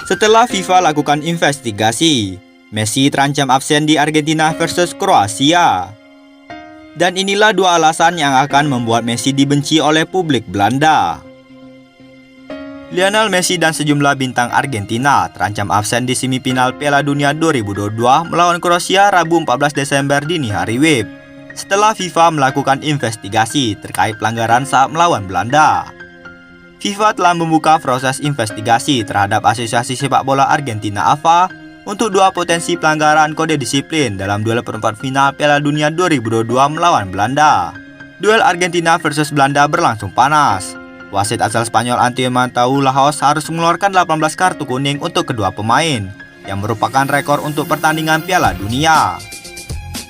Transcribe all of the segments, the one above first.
Setelah FIFA lakukan investigasi, Messi terancam absen di Argentina versus Kroasia. Dan inilah dua alasan yang akan membuat Messi dibenci oleh publik Belanda. Lionel Messi dan sejumlah bintang Argentina terancam absen di semifinal Piala Dunia 2022 melawan Kroasia Rabu 14 Desember dini hari WIB, setelah FIFA melakukan investigasi terkait pelanggaran saat melawan Belanda. FIFA telah membuka proses investigasi terhadap Asosiasi Sepak Bola Argentina AFA untuk dua potensi pelanggaran kode disiplin dalam duel perempat final Piala Dunia 2022 melawan Belanda. Duel Argentina versus Belanda berlangsung panas. Wasit asal Spanyol Antonio Mateu Lahoz harus mengeluarkan 18 kartu kuning untuk kedua pemain, yang merupakan rekor untuk pertandingan Piala Dunia.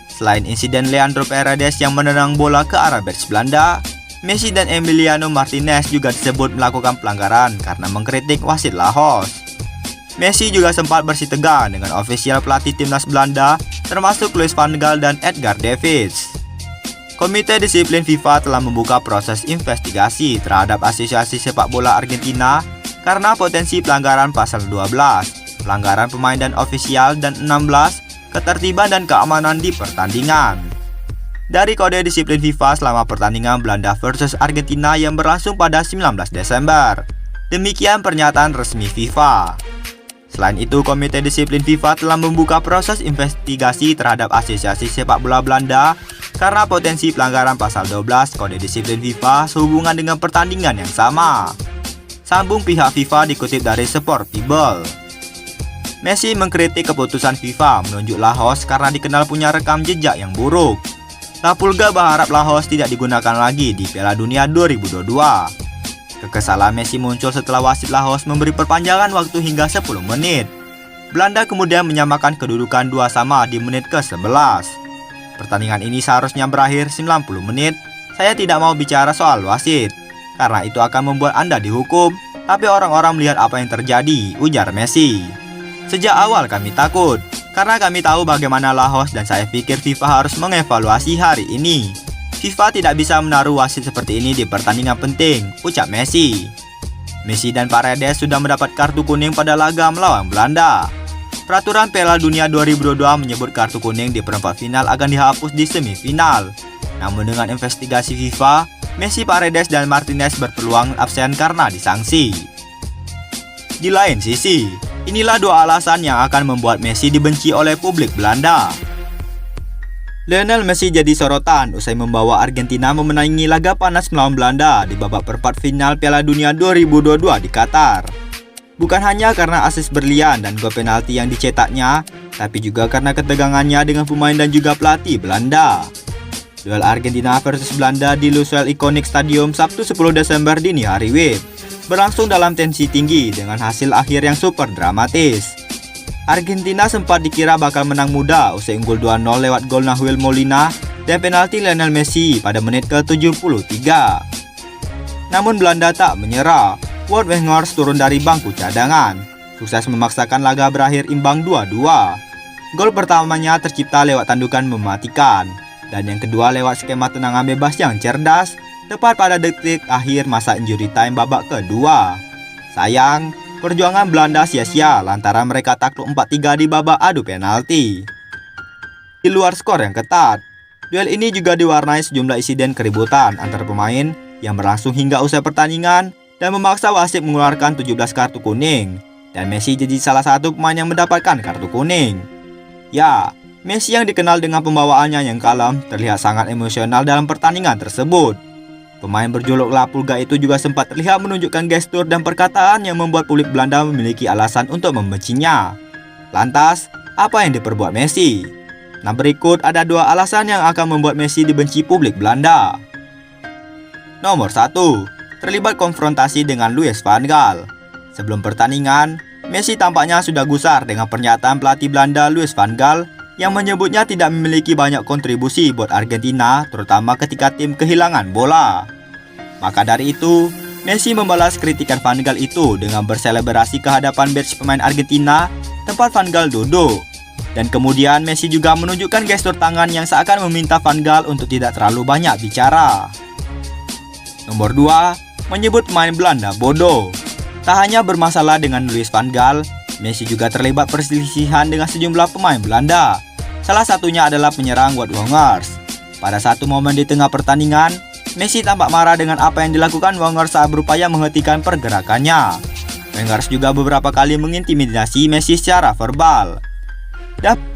Selain insiden Leandro Paredes yang menendang bola ke arah bench Belanda, Messi dan Emiliano Martinez juga disebut melakukan pelanggaran karena mengkritik wasit Lahoz. Messi juga sempat bersitegang dengan ofisial pelatih timnas Belanda, termasuk Louis van Gaal dan Edgar Davids. Komite Disiplin FIFA telah membuka proses investigasi terhadap Asosiasi Sepak Bola Argentina karena potensi pelanggaran pasal 12, pelanggaran pemain dan ofisial, dan 16, ketertiban dan keamanan di pertandingan. Dari kode disiplin FIFA selama pertandingan Belanda versus Argentina yang berlangsung pada 19 Desember. Demikian pernyataan resmi FIFA. Selain itu, Komite Disiplin FIFA telah membuka proses investigasi terhadap Asosiasi Sepak Bola Belanda karena potensi pelanggaran pasal 12 kode disiplin FIFA sehubungan dengan pertandingan yang sama. Sambung pihak FIFA dikutip dari Sport People. Messi mengkritik keputusan FIFA menunjuk Lahoz karena dikenal punya rekam jejak yang buruk. La Pulga berharap Lahoz tidak digunakan lagi di Piala Dunia 2022. Kekesalan Messi muncul setelah wasit Lahoz memberi perpanjangan waktu hingga 10 menit. Belanda kemudian menyamakan kedudukan 2-2 di menit ke-11. Pertandingan ini seharusnya berakhir 90 menit. Saya tidak mau bicara soal wasit, karena itu akan membuat Anda dihukum, tapi orang-orang melihat apa yang terjadi, ujar Messi. Sejak awal kami takut, karena kami tahu bagaimana Lahoz dan saya pikir FIFA harus mengevaluasi hari ini. FIFA tidak bisa menaruh wasit seperti ini di pertandingan penting, ucap Messi. Messi dan Paredes sudah mendapat kartu kuning pada laga melawan Belanda. Peraturan Piala Dunia 2022 menyebut kartu kuning di perempat final akan dihapus di semifinal. Namun dengan investigasi FIFA, Messi, Paredes, dan Martinez berpeluang absen karena disangsi. Di lain sisi, inilah dua alasan yang akan membuat Messi dibenci oleh publik Belanda. Lionel Messi jadi sorotan usai membawa Argentina memenangi laga panas melawan Belanda di babak perempat final Piala Dunia 2022 di Qatar. Bukan hanya karena asis berlian dan gol penalti yang dicetaknya, tapi juga karena ketegangannya dengan pemain dan juga pelatih Belanda. Duel Argentina versus Belanda di Lusail Iconic Stadium Sabtu 10 Desember dini hari WIB berlangsung dalam tensi tinggi dengan hasil akhir yang super dramatis. Argentina sempat dikira bakal menang mudah usai unggul 2-0 lewat gol Nahuel Molina dan penalti Lionel Messi pada menit ke-73. Namun Belanda tak menyerah. Wout Weghorst turun dari bangku cadangan, sukses memaksakan laga berakhir imbang 2-2. Gol pertamanya tercipta lewat tandukan mematikan, dan yang kedua lewat skema tendangan bebas yang cerdas, tepat pada detik akhir masa injury time babak kedua. Sayang, perjuangan Belanda sia-sia lantaran mereka takluk 4-3 di babak adu penalti. Di luar skor yang ketat, duel ini juga diwarnai sejumlah insiden keributan antar pemain yang berlangsung hingga usai pertandingan dan memaksa wasit mengeluarkan 17 kartu kuning, dan Messi jadi salah satu pemain yang mendapatkan kartu kuning. Ya, Messi yang dikenal dengan pembawaannya yang kalem terlihat sangat emosional dalam pertandingan tersebut. Pemain berjuluk La Pulga itu juga sempat terlihat menunjukkan gestur dan perkataan yang membuat publik Belanda memiliki alasan untuk membencinya. Lantas, apa yang diperbuat Messi? Nah, berikut ada dua alasan yang akan membuat Messi dibenci publik Belanda. Nomor 1, terlibat konfrontasi dengan Louis van Gaal. Sebelum pertandingan, Messi tampaknya sudah gusar dengan pernyataan pelatih Belanda Louis van Gaal yang menyebutnya tidak memiliki banyak kontribusi buat Argentina, terutama ketika tim kehilangan bola. Maka dari itu, Messi membalas kritikan Van Gaal itu dengan berselebrasi ke hadapan bench pemain Argentina tempat Van Gaal duduk. Dan kemudian Messi juga menunjukkan gestur tangan yang seakan meminta Van Gaal untuk tidak terlalu banyak bicara. Nomor 2, menyebut pemain Belanda bodoh. Tak hanya bermasalah dengan Louis van Gaal, Messi juga terlibat perselisihan dengan sejumlah pemain Belanda. Salah satunya adalah penyerang Wout Weghorst. Pada satu momen di tengah pertandingan, Messi tampak marah dengan apa yang dilakukan Weghorst saat berupaya menghentikan pergerakannya. Weghorst juga beberapa kali mengintimidasi Messi secara verbal.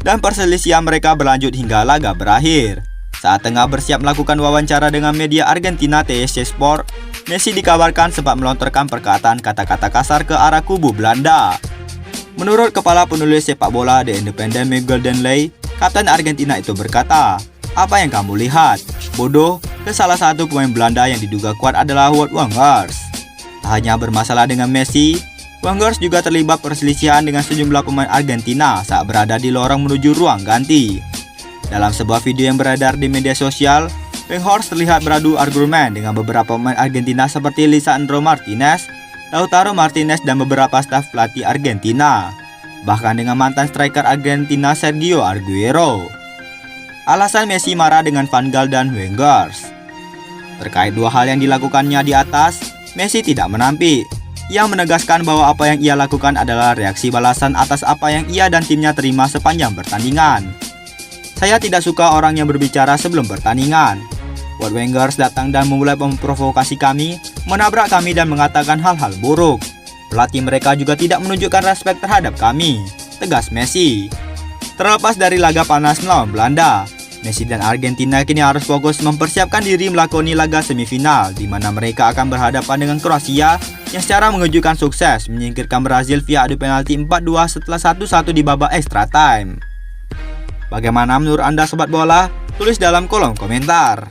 Dan perselisihan mereka berlanjut hingga laga berakhir. Saat tengah bersiap melakukan wawancara dengan media Argentina TSC Sport, Messi dikabarkan sempat melontarkan perkataan kata-kata kasar ke arah kubu Belanda. Menurut kepala penulis sepak bola The Independent Miguel Denley, kapten Argentina itu berkata, "Apa yang kamu lihat? Bodoh." Ke salah satu pemain Belanda yang diduga kuat adalah Wout Weghorst. Tak hanya bermasalah dengan Messi, Weghorst juga terlibat perselisihan dengan sejumlah pemain Argentina saat berada di lorong menuju ruang ganti. Dalam sebuah video yang beredar di media sosial, Weghorst terlihat beradu argumen dengan beberapa pemain Argentina seperti Lisandro Martinez, Lautaro Martinez, dan beberapa staf pelatih Argentina. Bahkan dengan mantan striker Argentina Sergio Aguero. Alasan Messi marah dengan Van Gaal dan Weghorst. Terkait dua hal yang dilakukannya di atas, Messi tidak menampik. Ia menegaskan bahwa apa yang ia lakukan adalah reaksi balasan atas apa yang ia dan timnya terima sepanjang pertandingan. "Saya tidak suka orang yang berbicara sebelum pertandingan. Wout Weghorst datang dan memulai memprovokasi kami, menabrak kami dan mengatakan hal-hal buruk. Pelatih mereka juga tidak menunjukkan respek terhadap kami," tegas Messi. Terlepas dari laga panas melawan Belanda, Messi dan Argentina kini harus fokus mempersiapkan diri melakoni laga semifinal, di mana mereka akan berhadapan dengan Kroasia yang secara mengejutkan sukses menyingkirkan Brazil via adu penalti 4-2 setelah 1-1 di babak extra time. Bagaimana menurut Anda sobat bola? Tulis dalam kolom komentar.